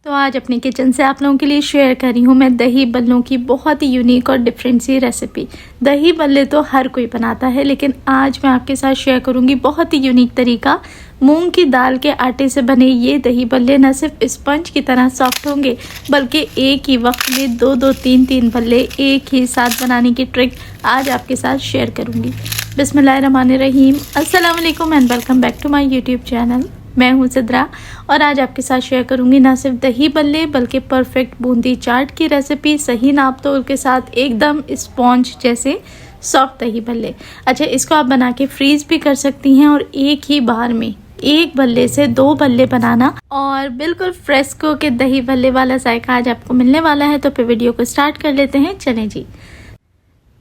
तो आज अपने किचन से आप लोगों के लिए शेयर कर रही हूँ मैं दही बल्लों की बहुत ही यूनिक और डिफरेंट सी रेसिपी। दही बल्ले तो हर कोई बनाता है, लेकिन आज मैं आपके साथ शेयर करूँगी बहुत ही यूनिक तरीका। मूंग की दाल के आटे से बने ये दही बल्ले न सिर्फ स्पंज की तरह सॉफ्ट होंगे, बल्कि एक ही वक्त में दो तीन बल्ले एक ही साथ बनाने की ट्रिक आज आपके साथ शेयर करूँगी। बिस्मिल्लाहिर्रहमानिर्रहीम, अस्सलाम वालेकुम and welcome back to my YouTube channel. मैं हूँ सिद्रा और आज आपके साथ शेयर करूँगी ना सिर्फ दही बल्ले बल्कि परफेक्ट बूंदी चाट की रेसिपी, सही नाप तोल के साथ एकदम स्पॉन्ज जैसे सॉफ्ट दही बल्ले। अच्छा, इसको आप बना के फ्रीज भी कर सकती हैं और एक ही बार में एक बल्ले से 2 बल्ले बनाना और बिल्कुल फ्रेस्को के दही बल्ले वाला जायका आज आपको मिलने वाला है। तो फिर वीडियो को स्टार्ट कर लेते हैं, चलें जी।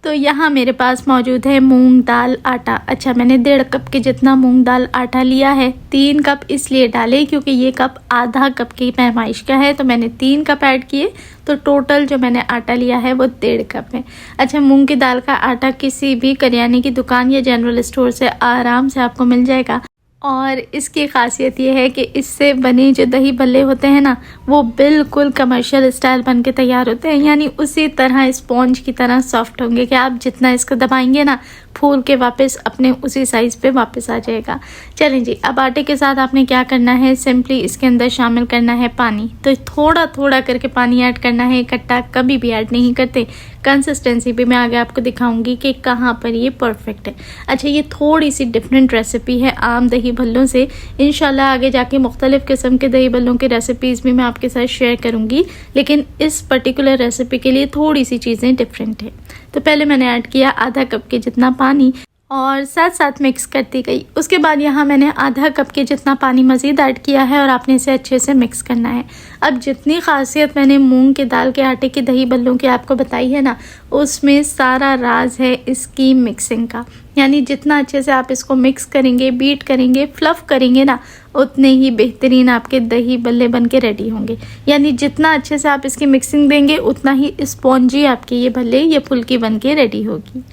तो यहाँ मेरे पास मौजूद है मूंग दाल आटा। अच्छा, मैंने 1.5 कप के जितना मूंग दाल आटा लिया है। 3 कप इसलिए डाले क्योंकि ये कप आधा कप की पैमाइश का है, तो मैंने 3 कप ऐड किए, तो टोटल जो मैंने आटा लिया है वो 1.5 कप है। अच्छा, मूंग की दाल का आटा किसी भी करियाने की दुकान या जनरल स्टोर से आराम से आपको मिल जाएगा और इसकी खासियत ये है कि इससे बने जो दही बल्ले होते हैं ना, वो बिल्कुल कमर्शियल स्टाइल बन के तैयार होते हैं, यानी उसी तरह स्पॉन्ज की तरह सॉफ्ट होंगे कि आप जितना इसको दबाएंगे ना फूल के वापस अपने उसी साइज़ पे वापस आ जाएगा। चलें जी, अब आटे के साथ आपने क्या करना है, सिंपली इसके अंदर शामिल करना है पानी। तो थोड़ा थोड़ा करके पानी ऐड करना है, इकट्ठा कभी भी ऐड नहीं करते। कंसिस्टेंसी भी मैं आगे आपको दिखाऊंगी कि कहाँ पर ये परफेक्ट है। अच्छा, ये थोड़ी सी डिफरेंट रेसिपी है आम दही बल्लों से। इंशाल्लाह आगे जाके मुख्तलिफ किस्म के दही बल्लों की रेसिपीज़ भी मैं आपके साथ शेयर करूंगी, लेकिन इस पर्टिकुलर रेसिपी के लिए थोड़ी सी चीज़ें डिफरेंट है। तो पहले मैंने ऐड किया आधा कप के जितना पानी और साथ साथ मिक्स करती गई। उसके बाद यहाँ मैंने आधा कप के जितना पानी मज़ीद ऐड किया है और आपने इसे अच्छे से मिक्स करना है। अब जितनी खासियत मैंने मूंग के दाल के आटे की दही बल्लों की आपको बताई है ना, उसमें सारा राज है इसकी मिक्सिंग का। यानी जितना अच्छे से आप इसको मिक्स करेंगे, बीट करेंगे, फ्लफ़ करेंगे ना, उतने ही बेहतरीन आपके दही बल्ले बन के रेडी होंगे। यानी जितना अच्छे से आप इसकी मिक्सिंग देंगे उतना ही स्पॉन्जी आपके ये बल्ले, ये फुल्की बन के रेडी होगी।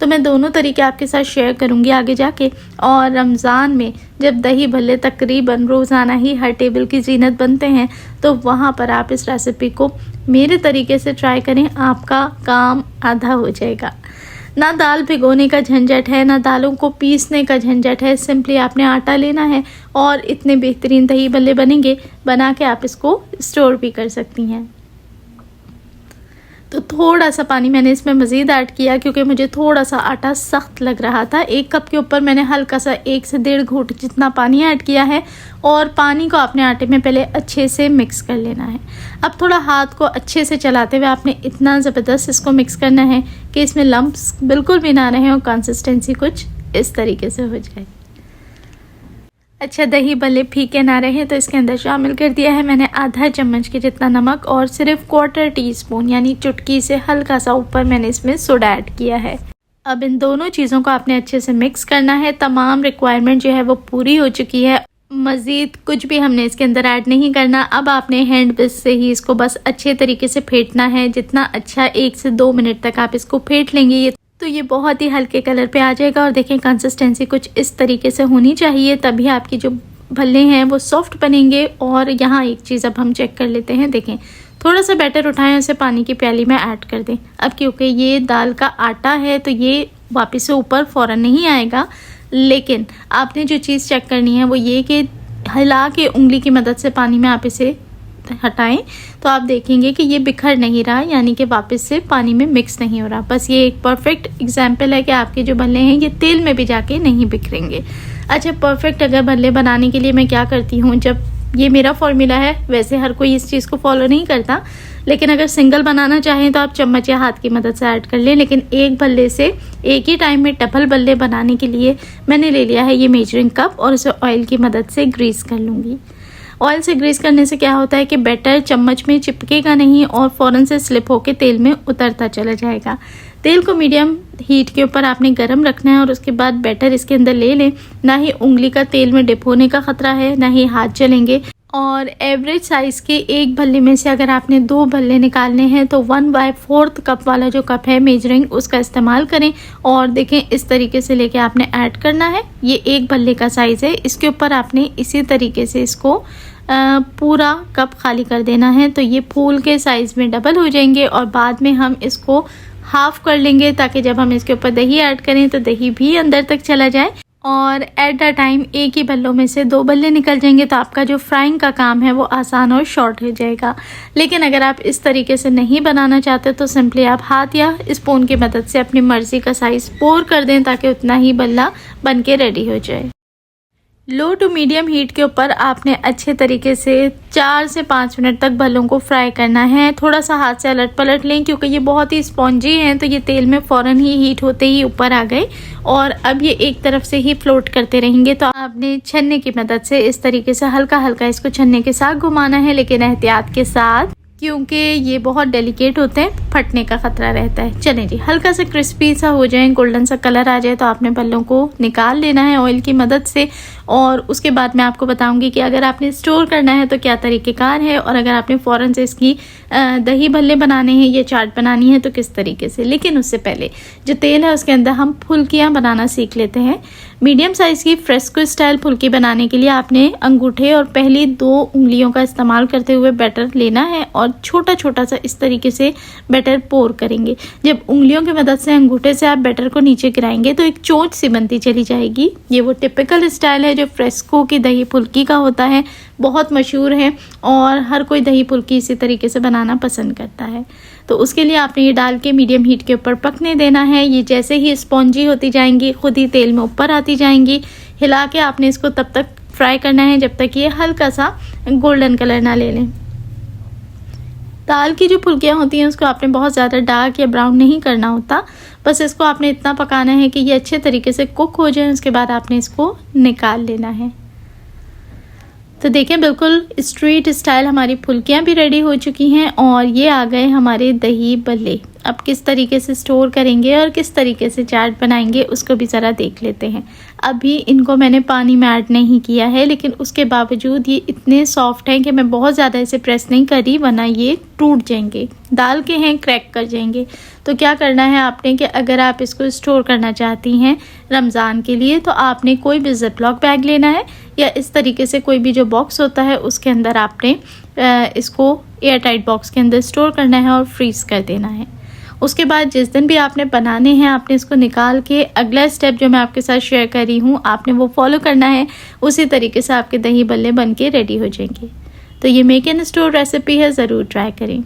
तो मैं दोनों तरीके आपके साथ शेयर करूंगी आगे जाके। और रमज़ान में जब दही भल्ले तकरीबन रोज़ाना ही हर टेबल की जीनत बनते हैं, तो वहाँ पर आप इस रेसिपी को मेरे तरीके से ट्राई करें, आपका काम आधा हो जाएगा। ना दाल भिगोने का झंझट है, ना दालों को पीसने का झंझट है। सिंपली आपने आटा लेना है और इतने बेहतरीन दही भल्ले बनेंगे, बना के आप इसको स्टोर भी कर सकती हैं। तो थोड़ा सा पानी मैंने इसमें मज़ीद ऐड किया क्योंकि मुझे थोड़ा सा आटा सख्त लग रहा था। 1 कप के ऊपर मैंने हल्का सा 1 से 1.5 घूंट जितना पानी ऐड किया है और पानी को आपने आटे में पहले अच्छे से मिक्स कर लेना है। अब थोड़ा हाथ को अच्छे से चलाते हुए आपने इतना ज़बरदस्त इसको मिक्स करना है कि इसमें लम्प्स बिल्कुल भी ना रहें और कंसिस्टेंसी कुछ इस तरीके से हो जाए। अच्छा, दही बल्ले फीके ना रहे तो इसके अंदर शामिल कर दिया है मैंने आधा चम्मच के जितना नमक और सिर्फ 1/4 टीस्पून यानी चुटकी से हल्का सा ऊपर मैंने इसमें सोडा ऐड किया है। अब इन दोनों चीज़ों को आपने अच्छे से मिक्स करना है। तमाम रिक्वायरमेंट जो है वो पूरी हो चुकी है, मज़ीद कुछ भी हमने इसके अंदर ऐड नहीं करना। अब आपने हैंड विस्क से ही इसको बस अच्छे तरीके से फेंटना है। जितना अच्छा 1 से 2 मिनट तक आप इसको फेंट लेंगे तो ये बहुत ही हल्के कलर पे आ जाएगा। और देखें, कंसिस्टेंसी कुछ इस तरीके से होनी चाहिए, तभी आपकी जो भल्ले हैं वो सॉफ्ट बनेंगे। और यहाँ एक चीज़ अब हम चेक कर लेते हैं। देखें, थोड़ा सा बैटर उठाएं, उसे पानी की प्याली में ऐड कर दें। अब क्योंकि ये दाल का आटा है तो ये वापस से ऊपर फ़ौरन नहीं आएगा, लेकिन आपने जो चीज़ चेक करनी है वो ये कि हिला के उंगली की मदद से पानी में आप इसे हटाएं तो आप देखेंगे कि ये बिखर नहीं रहा, यानी कि वापस से पानी में मिक्स नहीं हो रहा। बस ये एक परफेक्ट एग्जाम्पल है कि आपके जो भल्ले हैं ये तेल में भी जाके नहीं बिखरेंगे। अच्छा, परफेक्ट अगर भल्ले बनाने के लिए मैं क्या करती हूँ, जब ये मेरा फॉर्मूला है, वैसे हर कोई इस चीज़ को फॉलो नहीं करता, लेकिन अगर सिंगल बनाना चाहें तो आप चम्मच या हाथ की मदद से ऐड कर लें। लेकिन एक भल्ले से एक ही टाइम में डबल भल्ले बनाने के लिए मैंने ले लिया है ये मेजरिंग कप और उसे ऑयल की मदद से ग्रीस कर लूँगी। ऑयल से ग्रीस करने से क्या होता है कि बैटर चम्मच में चिपकेगा नहीं और फ़ौरन से स्लिप होकर तेल में उतरता चला जाएगा। तेल को मीडियम हीट के ऊपर आपने गरम रखना है और उसके बाद बैटर इसके अंदर ले लें। ना ही उंगली का तेल में डिप होने का ख़तरा है, ना ही हाथ जलेंगे। और एवरेज साइज़ के एक भल्ले में से अगर आपने 2 भल्ले निकालने हैं तो 1/4 कप वाला जो कप है मेजरिंग, उसका इस्तेमाल करें। और देखें, इस तरीके से लेके आपने ऐड करना है। ये एक भल्ले का साइज़ है, इसके ऊपर आपने इसी तरीके से इसको पूरा कप खाली कर देना है। तो ये फूल के साइज़ में डबल हो जाएंगे और बाद में हम इसको हाफ़ कर लेंगे ताकि जब हम इसके ऊपर दही ऐड करें तो दही भी अंदर तक चला जाए और एट द टाइम एक ही बल्लों में से 2 बल्ले निकल जाएंगे, तो आपका जो फ्राइंग का काम है वो आसान और शॉर्ट हो जाएगा। लेकिन अगर आप इस तरीके से नहीं बनाना चाहते तो सिंपली आप हाथ या स्पून की मदद से अपनी मर्ज़ी का साइज़ पोर कर दें ताकि उतना ही बल्ला बन के रेडी हो जाए। लो टू मीडियम हीट के ऊपर आपने अच्छे तरीके से 4 से 5 मिनट तक बल्लों को फ्राई करना है। थोड़ा सा हाथ से अलट पलट लें क्योंकि ये बहुत ही स्पॉन्जी हैं, तो ये तेल में फ़ौरन ही हीट होते ही ऊपर आ गए और अब ये एक तरफ से ही फ्लोट करते रहेंगे। तो आपने छन्ने की मदद से इस तरीके से हल्का हल्का इसको छन्ने के साथ घुमाना है, लेकिन एहतियात के साथ क्योंकि ये बहुत डेलिकेट होते हैं, फटने का ख़तरा रहता है। चलें जी, हल्का सा क्रिस्पी सा हो जाए, गोल्डन सा कलर आ जाए तो आपने बल्लों को निकाल लेना है ऑयल की मदद से। और उसके बाद मैं आपको बताऊंगी कि अगर आपने स्टोर करना है तो क्या तरीक़ेकार है और अगर आपने फ़ौरन से इसकी दही भल्ले बनाने हैं या चाट बनानी है तो किस तरीके से। लेकिन उससे पहले जो तेल है उसके अंदर हम फुल्कियाँ बनाना सीख लेते हैं। मीडियम साइज़ की फ्रेस्को स्टाइल फुल्की बनाने के लिए आपने अंगूठे और पहली 2 उंगलियों का इस्तेमाल करते हुए बैटर लेना है और छोटा छोटा सा इस तरीके से बैटर पोर करेंगे। जब उंगलियों की मदद से अंगूठे से आप बैटर को नीचे गिराएंगे तो एक चोंच सी बनती चली जाएगी। ये वो टिपिकल स्टाइल है जो फ्रेस्को की दही फुल्की का होता है, बहुत मशहूर है और हर कोई दही फुल्की इसी तरीके से बनाना पसंद करता है। तो उसके लिए आपने ये डाल के मीडियम हीट के ऊपर पकने देना है। ये जैसे ही स्पॉन्जी होती जाएंगी खुद ही तेल में ऊपर आती जाएंगी। हिला के आपने इसको तब तक फ्राई करना है जब तक ये हल्का सा गोल्डन कलर ना ले लें। दाल की जो फुल्कियाँ होती हैं उसको आपने बहुत ज़्यादा डार्क या ब्राउन नहीं करना होता, बस इसको आपने इतना पकाना है कि ये अच्छे तरीके से कुक हो जाए। उसके बाद आपने इसको निकाल लेना है। तो देखें बिल्कुल स्ट्रीट स्टाइल हमारी फुल्कियाँ भी रेडी हो चुकी हैं और ये आ गए हमारे दही भल्ले। अब किस तरीके से स्टोर करेंगे और किस तरीके से चाट बनाएंगे उसको भी ज़रा देख लेते हैं। अभी इनको मैंने पानी में ऐड नहीं किया है, लेकिन उसके बावजूद ये इतने सॉफ्ट हैं कि मैं बहुत ज़्यादा इसे प्रेस नहीं करी वरना ये टूट जाएंगे। दाल के हैं, क्रैक कर जाएंगे। तो क्या करना है आपने कि अगर आप इसको स्टोर करना चाहती हैं रमज़ान के लिए तो आपने कोई भी ज़िपलॉक बैग लेना है या इस तरीके से कोई भी जो बॉक्स होता है उसके अंदर आपने इसको एयर टाइट बॉक्स के अंदर स्टोर करना है और फ्रीज़ कर देना है। उसके बाद जिस दिन भी आपने बनाने हैं आपने इसको निकाल के अगला स्टेप जो मैं आपके साथ शेयर कर रही हूँ आपने वो फॉलो करना है। उसी तरीके से आपके दही भल्ले बन के रेडी हो जाएंगे। तो ये मेक एंड स्टोर रेसिपी है, ज़रूर ट्राई करें।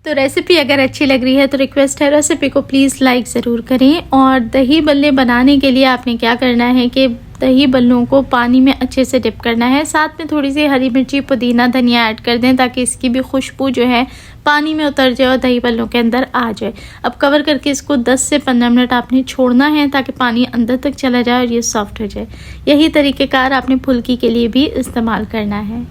तो रेसिपी अगर अच्छी लग रही है तो रिक्वेस्ट है रेसिपी को प्लीज़ लाइक ज़रूर करें। और दही भल्ले बनाने के लिए आपने क्या करना है कि दही भल्लों को पानी में अच्छे से डिप करना है, साथ में थोड़ी सी हरी मिर्ची, पुदीना, धनिया ऐड कर दें ताकि इसकी भी खुशबू जो है पानी में उतर जाए और दही भल्लों के अंदर आ जाए। अब कवर करके इसको 10 से 15 मिनट आपने छोड़ना है ताकि पानी अंदर तक चला जाए और ये सॉफ्ट हो जाए। यही तरीक़ेकार आपने फुल्की के लिए भी इस्तेमाल करना है।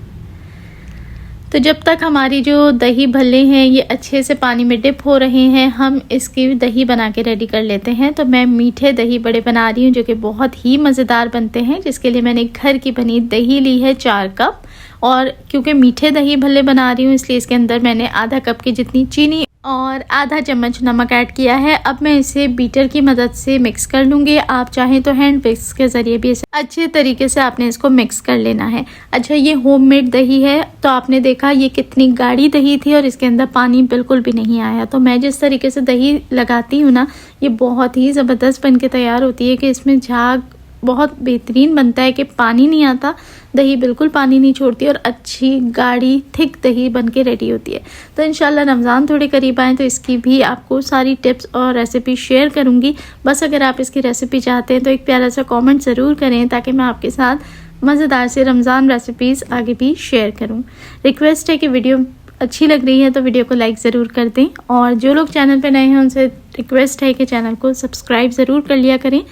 तो जब तक हमारी जो दही भल्ले हैं ये अच्छे से पानी में डिप हो रहे हैं हम इसकी दही बना के रेडी कर लेते हैं। तो मैं मीठे दही बड़े बना रही हूँ जो कि बहुत ही मज़ेदार बनते हैं, जिसके लिए मैंने घर की बनी दही ली है 4 कप। और क्योंकि मीठे दही भल्ले बना रही हूँ इसलिए इसके अंदर मैंने आधा कप की जितनी चीनी और आधा चम्मच नमक ऐड किया है। अब मैं इसे बीटर की मदद से मिक्स कर लूँगी। आप चाहें तो हैंड विक्स के ज़रिए भी इसे अच्छे तरीके से आपने इसको मिक्स कर लेना है। अच्छा, ये होममेड दही है तो आपने देखा ये कितनी गाढ़ी दही थी और इसके अंदर पानी बिल्कुल भी नहीं आया। तो मैं जिस तरीके से दही लगाती हूँ ना ये बहुत ही ज़बरदस्त बन के तैयार होती है कि इसमें झाग बहुत बेहतरीन बनता है कि पानी नहीं आता, दही बिल्कुल पानी नहीं छोड़ती और अच्छी गाढ़ी थिक दही बन के रेडी होती है। तो इंशाल्लाह रमज़ान थोड़े करीब आए तो इसकी भी आपको सारी टिप्स और रेसिपी शेयर करूंगी। बस अगर आप इसकी रेसिपी चाहते हैं तो एक प्यारा सा कमेंट ज़रूर करें ताकि मैं आपके साथ मज़ेदार से रमज़ान रेसिपीज़ आगे भी शेयर करूँ। रिक्वेस्ट है कि वीडियो अच्छी लग रही है तो वीडियो को लाइक ज़रूर कर दें और जो लोग चैनल पर नए हैं उनसे रिक्वेस्ट है कि चैनल को सब्सक्राइब ज़रूर कर लिया करें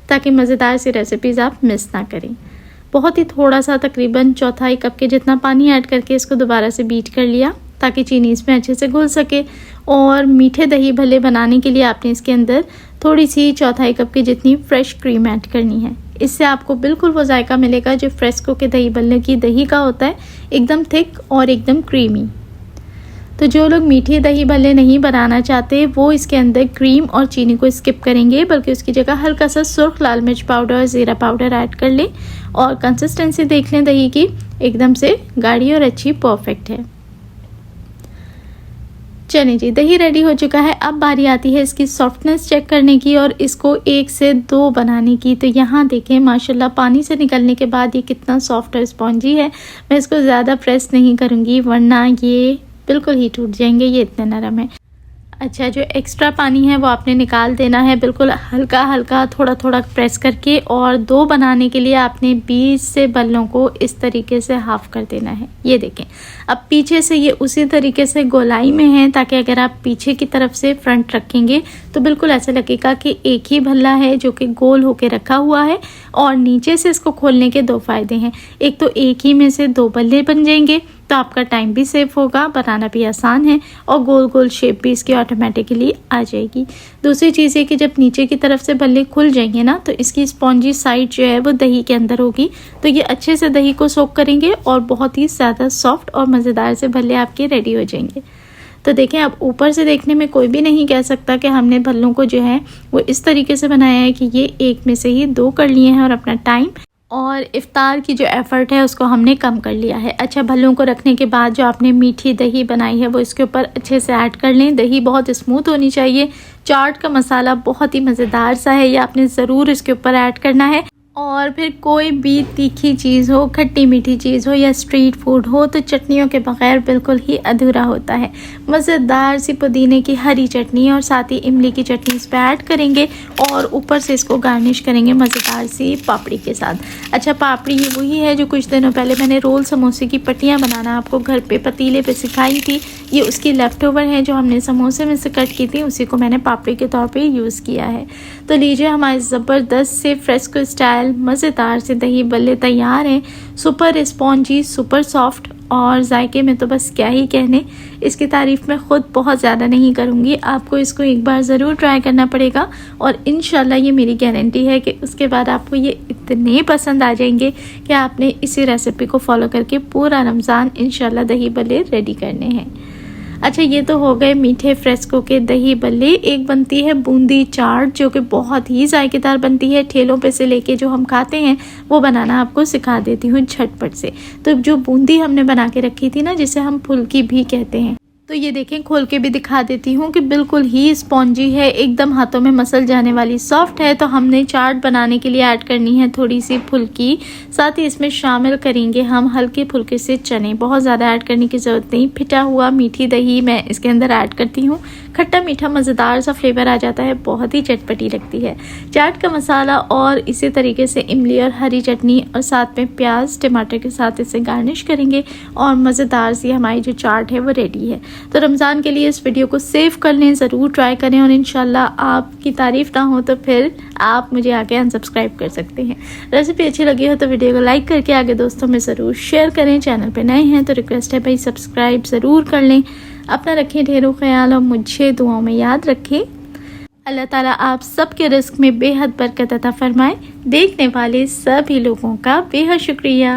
ताकि मज़ेदार सी रेसिपीज़ आप मिस ना करें। बहुत ही थोड़ा सा तकरीबन 1/4 कप के जितना पानी ऐड करके इसको दोबारा से बीट कर लिया ताकि चीनी इसमें अच्छे से घुल सके। और मीठे दही भल्ले बनाने के लिए आपने इसके अंदर थोड़ी सी 1/4 कप की जितनी फ्रेश क्रीम ऐड करनी है। इससे आपको बिल्कुल वो जायका मिलेगा जो फ्रेस्को के दही भल्ले की दही का होता है, एकदम थिक और एकदम क्रीमी। तो जो लोग मीठी दही भल्ले नहीं बनाना चाहते वो इसके अंदर क्रीम और चीनी को स्किप करेंगे, बल्कि उसकी जगह हल्का सा सुर्ख लाल मिर्च पाउडर और ज़ीरा पाउडर ऐड कर लें और कंसिस्टेंसी देख लें दही की। एकदम से गाढ़ी और अच्छी परफेक्ट है। चलिए जी, दही रेडी हो चुका है। अब बारी आती है इसकी सॉफ्टनेस चेक करने की और इसको 1 से 2 बनाने की। तो यहाँ देखें माशाल्लाह पानी से निकलने के बाद ये कितना सॉफ्ट और स्पॉन्जी है। मैं इसको ज़्यादा प्रेस नहीं करूँगी वरना ये बिल्कुल ही टूट जाएंगे, ये इतने नरम है। अच्छा, जो एक्स्ट्रा पानी है वो आपने निकाल देना है, बिल्कुल हल्का हल्का थोड़ा थोड़ा प्रेस करके। और 2 बनाने के लिए आपने 20 से बल्लों को इस तरीके से हाफ़ कर देना है। ये देखें, अब पीछे से ये उसी तरीके से गोलाई में है, ताकि अगर आप पीछे की तरफ से फ्रंट रखेंगे तो बिल्कुल ऐसा लगेगा कि एक ही भल्ला है जो कि गोल होके रखा हुआ है। और नीचे से इसको खोलने के 2 फ़ायदे हैं। एक तो एक ही में से 2 बल्ले बन जाएंगे, तो आपका टाइम भी सेव होगा, बनाना भी आसान है और गोल गोल शेप भी इसकी ऑटोमेटिकली आ जाएगी। दूसरी चीज़ है कि जब नीचे की तरफ से बल्ले खुल जाएंगे ना, तो इसकी स्पॉन्जी साइड जो है वो दही के अंदर होगी, तो ये अच्छे से दही को सोक करेंगे और बहुत ही ज़्यादा सॉफ्ट और मज़ेदार से भल्ले आपके रेडी हो जाएंगे। तो देखें, अब ऊपर से देखने में कोई भी नहीं कह सकता कि हमने भल्लों को जो है वो इस तरीके से बनाया है कि ये एक में से ही 2 कर लिए हैं और अपना टाइम और इफ्तार की जो एफ़र्ट है उसको हमने कम कर लिया है। अच्छा, भल्लों को रखने के बाद जो आपने मीठी दही बनाई है वो इसके ऊपर अच्छे से ऐड कर लें। दही बहुत स्मूथ होनी चाहिए। चाट का मसाला बहुत ही मज़ेदार सा है, ये आपने ज़रूर इसके ऊपर ऐड करना है। और फिर कोई भी तीखी चीज़ हो, खट्टी मीठी चीज़ हो या स्ट्रीट फूड हो, तो चटनियों के बगैर बिल्कुल ही अधूरा होता है। मज़ेदार सी पुदीने की हरी चटनी और साथ ही इमली की चटनी इस पर ऐड करेंगे और ऊपर से इसको गार्निश करेंगे मज़ेदार सी पापड़ी के साथ। अच्छा, पापड़ी ये वही है जो कुछ दिनों पहले मैंने रोल समोसे की पट्टियाँ बनाना आपको घर पे पतीले पे सिखाई थी। ये उसकी लेफ़्ट ओवर है जो हमने समोसे में से कट की थी, उसी को मैंने पापड़ी के तौर पे यूज़ किया है। तो लीजिए, हमारे ज़बरदस्त से फ्रेस्को स्टाइल मज़ेदार से दही बल्ले तैयार हैं। सुपर स्पॉन्जी, सुपर सॉफ्ट और जायके में तो बस क्या ही कहने। इसकी तारीफ़ मैं ख़ुद बहुत ज़्यादा नहीं करूँगी, आपको इसको एक बार ज़रूर ट्राई करना पड़ेगा और इंशाल्लाह ये मेरी गारंटी है कि उसके बाद आपको ये इतने पसंद आ जाएंगे कि आपने इसी रेसिपी को फॉलो करके पूरा रमज़ान इंशाल्लाह दही बल्ले रेडी करने हैं। अच्छा, ये तो हो गए मीठे फ्रेस्को के दही बल्ले। एक बनती है बूंदी चाट जो कि बहुत ही जायकेदार बनती है। ठेलों पे से लेके जो हम खाते हैं वो बनाना आपको सिखा देती हूँ झटपट से। तो जो बूंदी हमने बना के रखी थी ना, जिसे हम फुल्की भी कहते हैं, तो ये देखें खोल के भी दिखा देती हूँ कि बिल्कुल ही स्पॉन्जी है, एकदम हाथों में मसल जाने वाली सॉफ्ट है। तो हमने चाट बनाने के लिए ऐड करनी है थोड़ी सी फुल्की, साथ ही इसमें शामिल करेंगे हम हल्के फुल्के से चने। बहुत ज़्यादा ऐड करने की ज़रूरत नहीं। फिटा हुआ मीठी दही मैं इसके अंदर ऐड करती हूँ, खट्टा मीठा मज़ेदार सा फ्लेवर आ जाता है, बहुत ही चटपटी लगती है। चाट का मसाला और इसी तरीके से इमली और हरी चटनी और साथ में प्याज टमाटर के साथ इसे गार्निश करेंगे और मज़ेदार सी हमारी जो चाट है वो रेडी है। तो रमज़ान के लिए इस वीडियो को सेव कर लें, ज़रूर ट्राई करें और इंशाल्लाह आपकी तारीफ़ ना हो तो फिर आप मुझे आके अनसब्सक्राइब कर सकते हैं। रेसिपी अच्छी लगी हो तो वीडियो को लाइक करके आगे दोस्तों में ज़रूर शेयर करें। चैनल पे नए हैं तो रिक्वेस्ट है भाई सब्सक्राइब ज़रूर कर लें। अपना रखें ढेरों ख्याल और मुझे दुआओं में याद रखें। अल्लाह ताला आप सबके रिस्क में बेहद बरकत अता फरमाए। देखने वाले सभी लोगों का बेहद शुक्रिया।